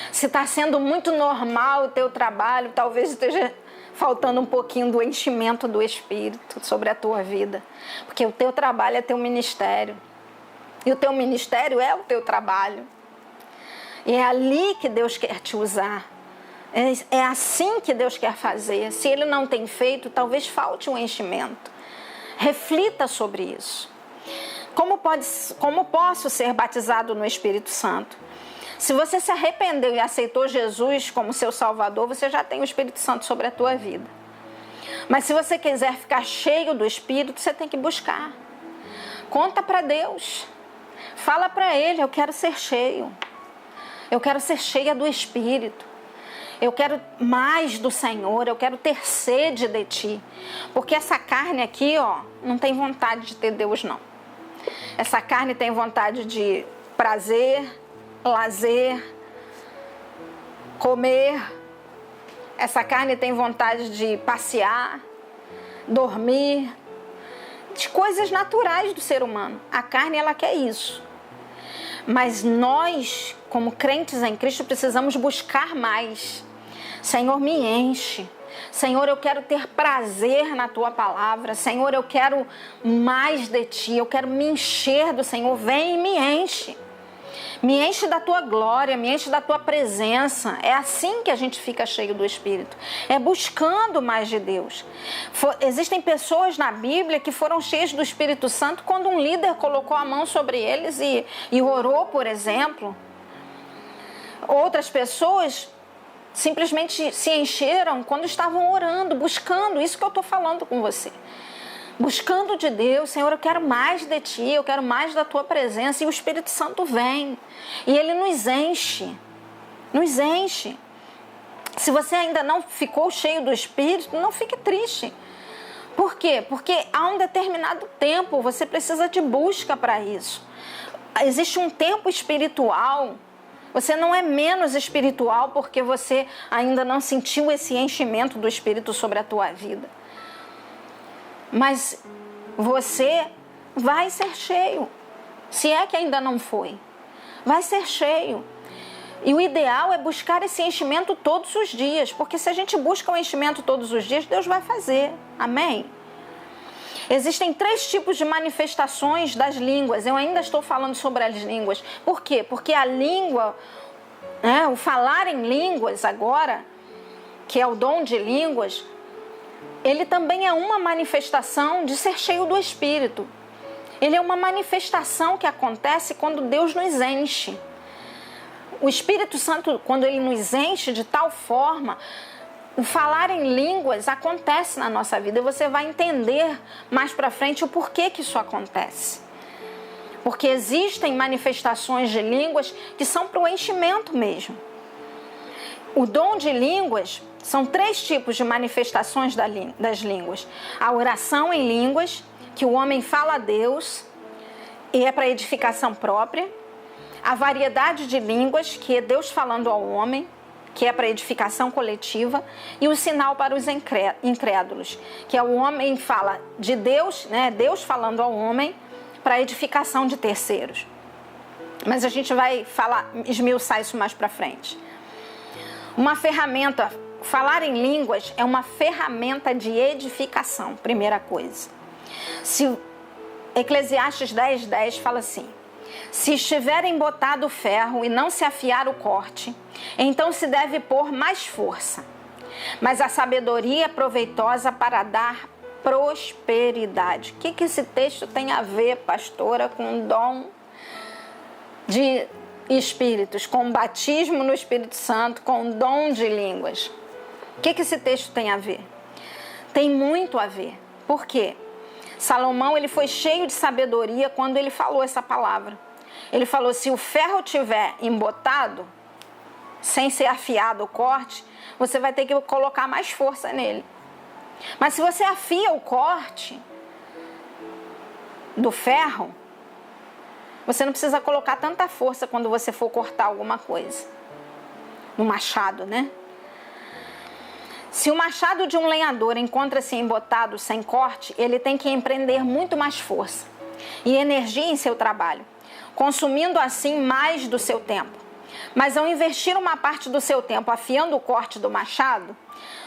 Se está sendo muito normal o teu trabalho, talvez esteja faltando um pouquinho do enchimento do Espírito sobre a tua vida. Porque o teu trabalho é teu ministério. E o teu ministério é o teu trabalho. E é ali que Deus quer te usar. É assim que Deus quer fazer. Se Ele não tem feito, talvez falte um enchimento. Reflita sobre isso. Como posso ser batizado no Espírito Santo? Se você se arrependeu e aceitou Jesus como seu Salvador, você já tem o Espírito Santo sobre a tua vida. Mas se você quiser ficar cheio do Espírito, você tem que buscar. Conta para Deus. Fala para Ele, eu quero ser cheio. Eu quero ser cheia do Espírito. Eu quero mais do Senhor, eu quero ter sede de Ti. Porque essa carne aqui, ó, não tem vontade de ter Deus, não. Essa carne tem vontade de prazer, lazer, comer. Essa carne tem vontade de passear, dormir, de coisas naturais do ser humano. A carne, ela quer isso. Mas nós, como crentes em Cristo, precisamos buscar mais. Senhor, me enche. Senhor, eu quero ter prazer na Tua palavra. Senhor, eu quero mais de Ti. Eu quero me encher do Senhor. Vem e me enche. Me enche da Tua glória, me enche da Tua presença. É assim que a gente fica cheio do Espírito. É buscando mais de Deus. Existem pessoas na Bíblia que foram cheias do Espírito Santo quando um líder colocou a mão sobre eles e orou, por exemplo. Outras pessoas simplesmente se encheram quando estavam orando, buscando. Isso que eu estou falando com você. Buscando de Deus, Senhor, eu quero mais de Ti, eu quero mais da Tua presença. E o Espírito Santo vem e Ele nos enche, nos enche. Se você ainda não ficou cheio do Espírito, não fique triste. Por quê? Porque há um determinado tempo, você precisa de busca para isso. Existe um tempo espiritual. Você não é menos espiritual porque você ainda não sentiu esse enchimento do Espírito sobre a tua vida. Mas você vai ser cheio, se é que ainda não foi. Vai ser cheio. E o ideal é buscar esse enchimento todos os dias, porque se a gente busca o enchimento todos os dias, Deus vai fazer. Amém? Existem 3 tipos de manifestações das línguas. Eu ainda estou falando sobre as línguas. Por quê? Porque a língua, o falar em línguas agora, que é o dom de línguas, ele também é uma manifestação de ser cheio do Espírito. Ele é uma manifestação que acontece quando Deus nos enche. O Espírito Santo, quando ele nos enche de tal forma, o falar em línguas acontece na nossa vida e você vai entender mais para frente o porquê que isso acontece. Porque existem manifestações de línguas que são para o enchimento mesmo. O dom de línguas são 3 tipos de manifestações das línguas. A oração em línguas, que o homem fala a Deus e é para edificação própria. A variedade de línguas, que é Deus falando ao homem, que é para edificação coletiva, e o sinal para os incrédulos, que é o homem fala de Deus, né? Deus falando ao homem para edificação de terceiros. Mas a gente vai esmiuçar isso mais para frente. Uma ferramenta, falar em línguas é uma ferramenta de edificação, primeira coisa. Se Eclesiastes 10:10 fala assim: se estiver embotado o ferro e não se afiar o corte, então se deve pôr mais força. Mas a sabedoria é proveitosa para dar prosperidade. O que esse texto tem a ver, pastora, com o dom de espíritos, com o batismo no Espírito Santo, com o dom de línguas? O que esse texto tem a ver? Tem muito a ver. Por quê? Salomão, ele foi cheio de sabedoria quando ele falou essa palavra. Ele falou: se o ferro tiver embotado, sem ser afiado o corte, você vai ter que colocar mais força nele. Mas se você afia o corte do ferro, você não precisa colocar tanta força quando você for cortar alguma coisa. No machado, né? Se o machado de um lenhador encontra-se embotado sem corte, ele tem que empreender muito mais força e energia em seu trabalho, consumindo assim mais do seu tempo. Mas ao investir uma parte do seu tempo afiando o corte do machado,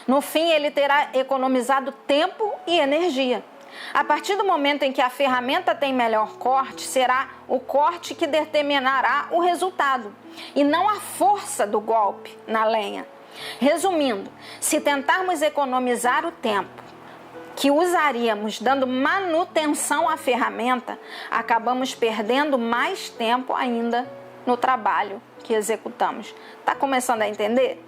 no fim ele terá economizado tempo e energia. A partir do momento em que a ferramenta tem melhor corte, será o corte que determinará o resultado, e não a força do golpe na lenha. Resumindo, se tentarmos economizar o tempo que usaríamos dando manutenção à ferramenta, acabamos perdendo mais tempo ainda no trabalho que executamos. Está começando a entender?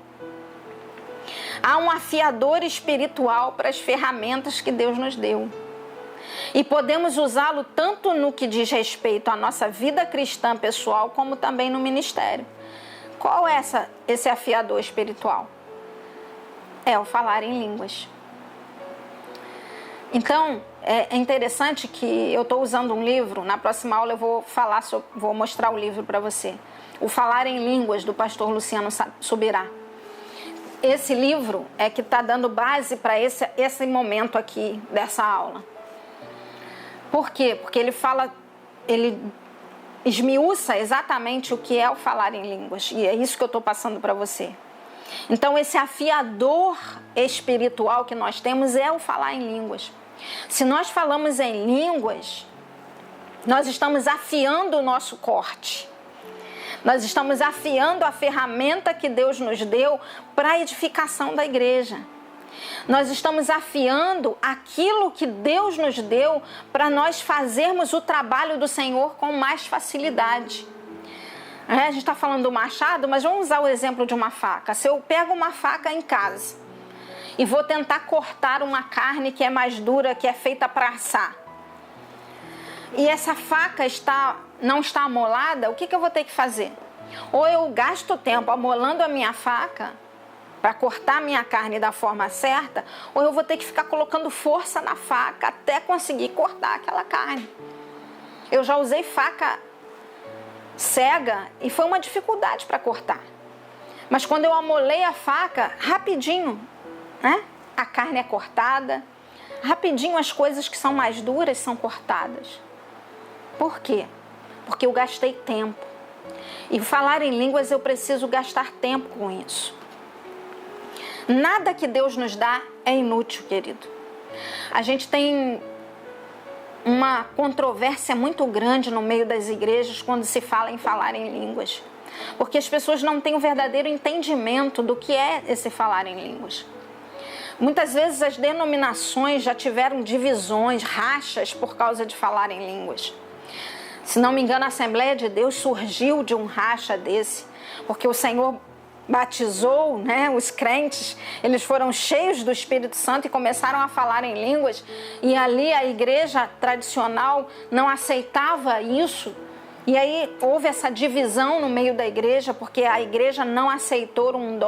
Há um afiador espiritual para as ferramentas que Deus nos deu. E podemos usá-lo tanto no que diz respeito à nossa vida cristã pessoal, como também no ministério. Qual é esse afiador espiritual? É o falar em línguas. Então, é interessante que eu estou usando um livro. Na próxima aula eu vou mostrar o livro para você. O Falar em Línguas, do pastor Luciano Subirá. Esse livro é que está dando base para esse momento aqui dessa aula. Por quê? Porque ele esmiuça exatamente o que é o falar em línguas. E é isso que eu estou passando para você. Então, esse afiador espiritual que nós temos é o falar em línguas. Se nós falamos em línguas, nós estamos afiando o nosso corte. Nós estamos afiando a ferramenta que Deus nos deu para a edificação da igreja. Nós estamos afiando aquilo que Deus nos deu para nós fazermos o trabalho do Senhor com mais facilidade. A gente está falando do machado, mas vamos usar o exemplo de uma faca. Se eu pego uma faca em casa e vou tentar cortar uma carne que é mais dura, que é feita para assar, e essa faca não está amolada, o que eu vou ter que fazer? Ou eu gasto tempo amolando a minha faca para cortar minha carne da forma certa, ou eu vou ter que ficar colocando força na faca até conseguir cortar aquela carne. Eu já usei faca cega e foi uma dificuldade para cortar. Mas quando eu amolei a faca, rapidinho, né? A carne é cortada, rapidinho as coisas que são mais duras são cortadas. Por quê? Porque eu gastei tempo. E falar em línguas eu preciso gastar tempo com isso. Nada que Deus nos dá é inútil, querido. A gente tem uma controvérsia muito grande no meio das igrejas quando se fala em falar em línguas. Porque as pessoas não têm o verdadeiro entendimento do que é esse falar em línguas. Muitas vezes as denominações já tiveram divisões, rachas por causa de falar em línguas. Se não me engano, a Assembleia de Deus surgiu de um racha desse, porque o Senhor batizou, né, os crentes, eles foram cheios do Espírito Santo e começaram a falar em línguas, e ali a igreja tradicional não aceitava isso, e aí houve essa divisão no meio da igreja, porque a igreja não aceitou um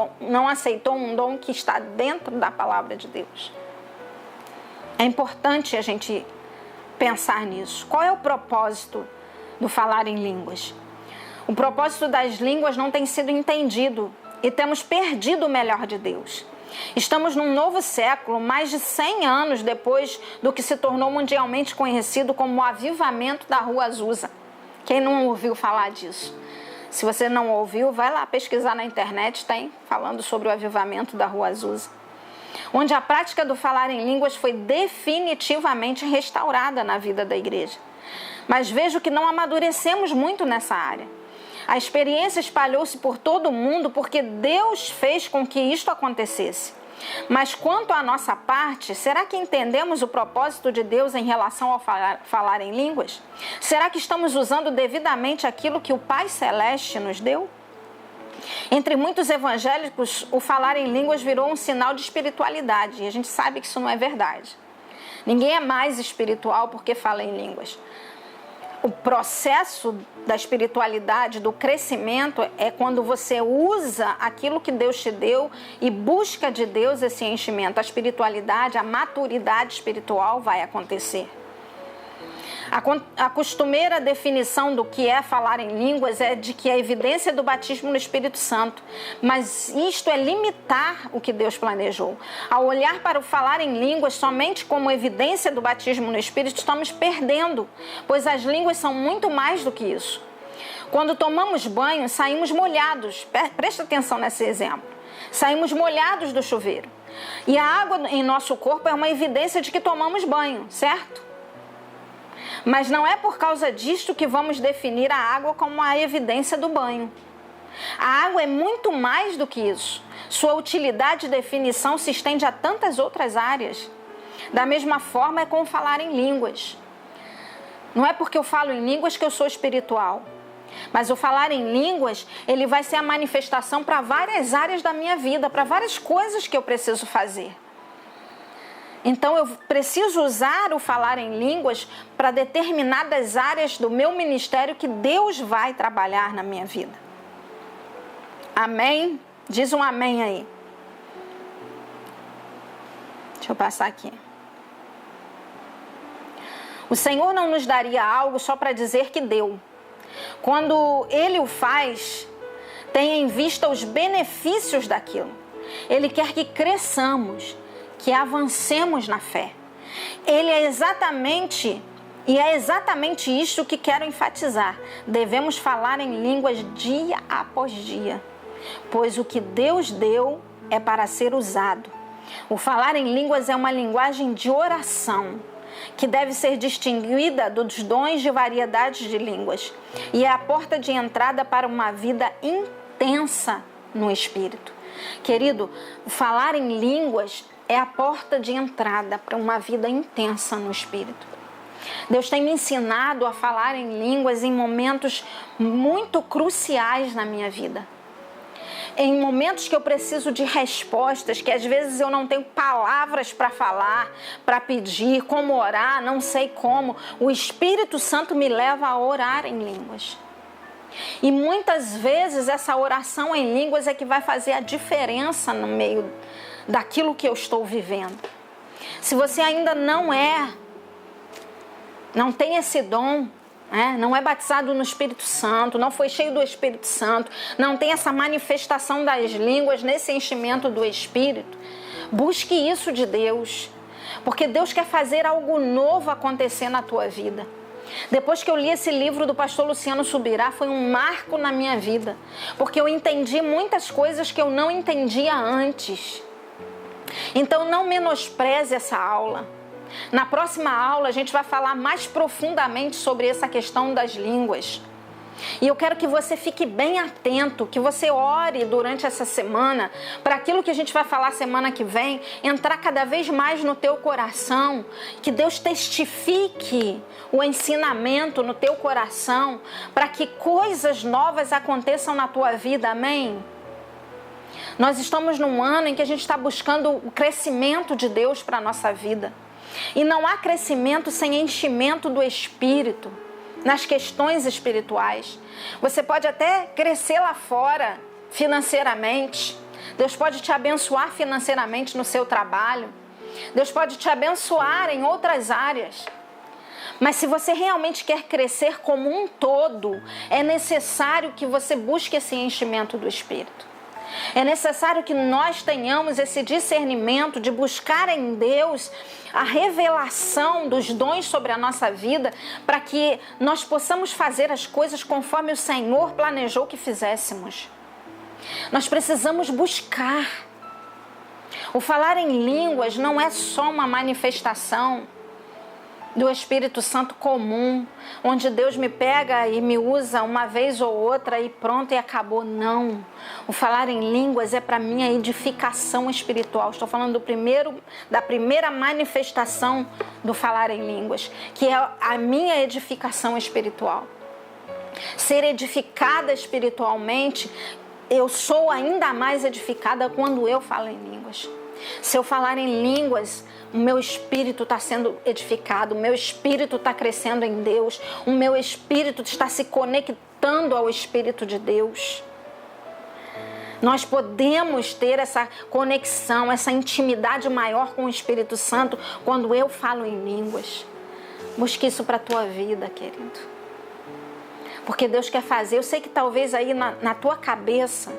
dom que está dentro da palavra de Deus. É importante a gente pensar nisso. Qual é o propósito do falar em línguas? O propósito das línguas não tem sido entendido e temos perdido o melhor de Deus. Estamos num novo século, mais de 100 anos depois do que se tornou mundialmente conhecido como o avivamento da Rua Azusa. Quem não ouviu falar disso? Se você não ouviu, vai lá pesquisar na internet, tem falando sobre o avivamento da Rua Azusa, onde a prática do falar em línguas foi definitivamente restaurada na vida da igreja. Mas vejo que não amadurecemos muito nessa área. A experiência espalhou-se por todo o mundo porque Deus fez com que isto acontecesse. Mas quanto à nossa parte, será que entendemos o propósito de Deus em relação ao falar em línguas? Será que estamos usando devidamente aquilo que o Pai Celeste nos deu? Entre muitos evangélicos, o falar em línguas virou um sinal de espiritualidade, e a gente sabe que isso não é verdade. Ninguém é mais espiritual porque fala em línguas. O processo da espiritualidade, do crescimento, é quando você usa aquilo que Deus te deu e busca de Deus esse enchimento. A espiritualidade, a maturidade espiritual vai acontecer. A costumeira definição do que é falar em línguas é de que é evidência do batismo no Espírito Santo, mas isto é limitar o que Deus planejou. Ao olhar para o falar em línguas somente como evidência do batismo no Espírito, estamos perdendo, pois as línguas são muito mais do que isso. Quando tomamos banho, saímos molhados, presta atenção nesse exemplo, saímos molhados do chuveiro, e a água em nosso corpo é uma evidência de que tomamos banho, certo? Mas não é por causa disto que vamos definir a água como a evidência do banho. A água é muito mais do que isso. Sua utilidade e definição se estende a tantas outras áreas. Da mesma forma é com o falar em línguas. Não é porque eu falo em línguas que eu sou espiritual. Mas o falar em línguas, ele vai ser a manifestação para várias áreas da minha vida, para várias coisas que eu preciso fazer. Então eu preciso usar o falar em línguas para determinadas áreas do meu ministério que Deus vai trabalhar na minha vida. Amém? Diz um amém aí. Deixa eu passar aqui. O Senhor não nos daria algo só para dizer que deu. Quando Ele o faz, tenha em vista os benefícios daquilo. Ele quer que cresçamos, que avancemos na fé. É exatamente isto que quero enfatizar. Devemos falar em línguas dia após dia, pois o que Deus deu é para ser usado. O falar em línguas é uma linguagem de oração, que deve ser distinguida dos dons de variedades de línguas, e é a porta de entrada para uma vida intensa no Espírito. Querido, o falar em línguas é a porta de entrada para uma vida intensa no Espírito. Deus tem me ensinado a falar em línguas em momentos muito cruciais na minha vida. Em momentos que eu preciso de respostas, que às vezes eu não tenho palavras para falar, para pedir, como orar, não sei como. O Espírito Santo me leva a orar em línguas. E muitas vezes essa oração em línguas é que vai fazer a diferença no meio daquilo que eu estou vivendo. Se você ainda não tem esse dom, não é batizado no Espírito Santo, não foi cheio do Espírito Santo, não tem essa manifestação das línguas nesse enchimento do Espírito, busque isso de Deus, porque Deus quer fazer algo novo acontecer na tua vida. Depois que eu li esse livro do pastor Luciano Subirá, foi um marco na minha vida, porque eu entendi muitas coisas que eu não entendia antes. Então não menospreze essa aula. Na próxima aula a gente vai falar mais profundamente sobre essa questão das línguas. E eu quero que você fique bem atento, que você ore durante essa semana, para aquilo que a gente vai falar semana que vem, entrar cada vez mais no teu coração, que Deus testifique o ensinamento no teu coração, para que coisas novas aconteçam na tua vida, amém? Nós estamos num ano em que a gente está buscando o crescimento de Deus para a nossa vida. E não há crescimento sem enchimento do Espírito, nas questões espirituais. Você pode até crescer lá fora financeiramente. Deus pode te abençoar financeiramente no seu trabalho. Deus pode te abençoar em outras áreas. Mas se você realmente quer crescer como um todo, é necessário que você busque esse enchimento do Espírito. É necessário que nós tenhamos esse discernimento de buscar em Deus a revelação dos dons sobre a nossa vida, para que nós possamos fazer as coisas conforme o Senhor planejou que fizéssemos. Nós precisamos buscar. O falar em línguas não é só uma manifestação do Espírito Santo comum, onde Deus me pega e me usa uma vez ou outra e pronto, e acabou. Não. O falar em línguas é para minha edificação espiritual. Estou falando da primeira manifestação do falar em línguas, que é a minha edificação espiritual. Ser edificada espiritualmente, eu sou ainda mais edificada quando eu falo em línguas. Se eu falar em línguas, o meu espírito está sendo edificado, o meu espírito está crescendo em Deus, o meu espírito está se conectando ao Espírito de Deus. Nós podemos ter essa conexão, essa intimidade maior com o Espírito Santo quando eu falo em línguas. Busque isso para a tua vida, querido. Porque Deus quer fazer. Eu sei que talvez aí na tua cabeça,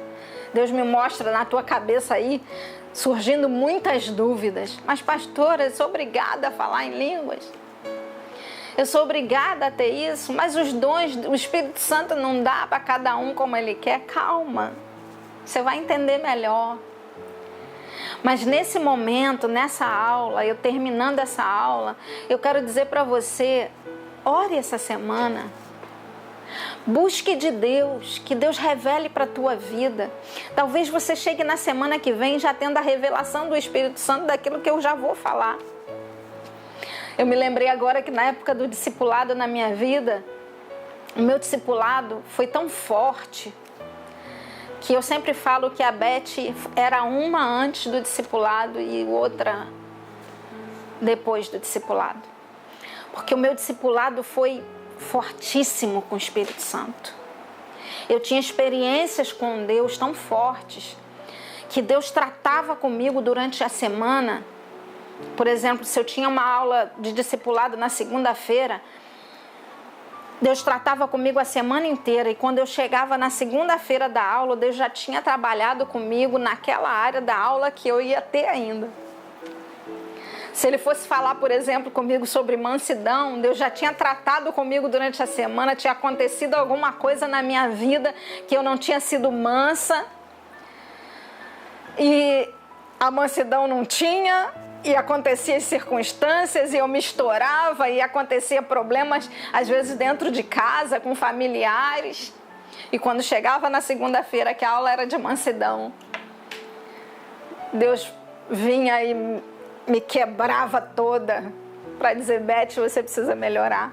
Deus me mostra na tua cabeça aí, surgindo muitas dúvidas. Mas, pastora, eu sou obrigada a falar em línguas? Eu sou obrigada a ter isso? Mas os dons, o Espírito Santo não dá para cada um como ele quer? Calma, você vai entender melhor. Mas nesse momento, nessa aula, eu terminando essa aula, eu quero dizer para você, ore essa semana. Busque de Deus, que Deus revele para a tua vida. Talvez você chegue na semana que vem já tendo a revelação do Espírito Santo daquilo que eu já vou falar. Eu me lembrei agora que na época do discipulado na minha vida, o meu discipulado foi tão forte que eu sempre falo que a Beth era uma antes do discipulado e outra depois do discipulado. Porque o meu discipulado foi fortíssimo com o Espírito Santo. Eu tinha experiências com Deus tão fortes que Deus tratava comigo durante a semana. Por exemplo, se eu tinha uma aula de discipulado na segunda-feira, Deus tratava comigo a semana inteira, e quando eu chegava na segunda-feira da aula, Deus já tinha trabalhado comigo naquela área da aula que eu ia ter ainda. Se ele fosse falar, por exemplo, comigo sobre mansidão, Deus já tinha tratado comigo durante a semana, tinha acontecido alguma coisa na minha vida que eu não tinha sido mansa, e a mansidão não tinha, e acontecia as circunstâncias, e eu me estourava, e acontecia problemas, às vezes dentro de casa, com familiares. E quando chegava na segunda-feira, que a aula era de mansidão, Deus vinha e me quebrava toda para dizer: Beth, você precisa melhorar.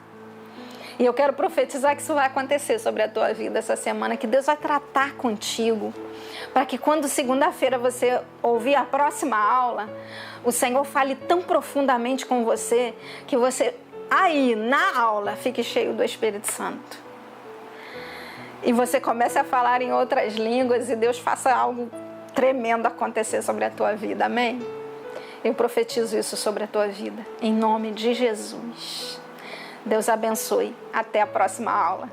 E eu quero profetizar que isso vai acontecer sobre a tua vida essa semana, que Deus vai tratar contigo, para que quando segunda-feira você ouvir a próxima aula, o Senhor fale tão profundamente com você, que você aí na aula fique cheio do Espírito Santo. E você comece a falar em outras línguas e Deus faça algo tremendo acontecer sobre a tua vida, amém? Eu profetizo isso sobre a tua vida, em nome de Jesus. Deus abençoe. Até a próxima aula.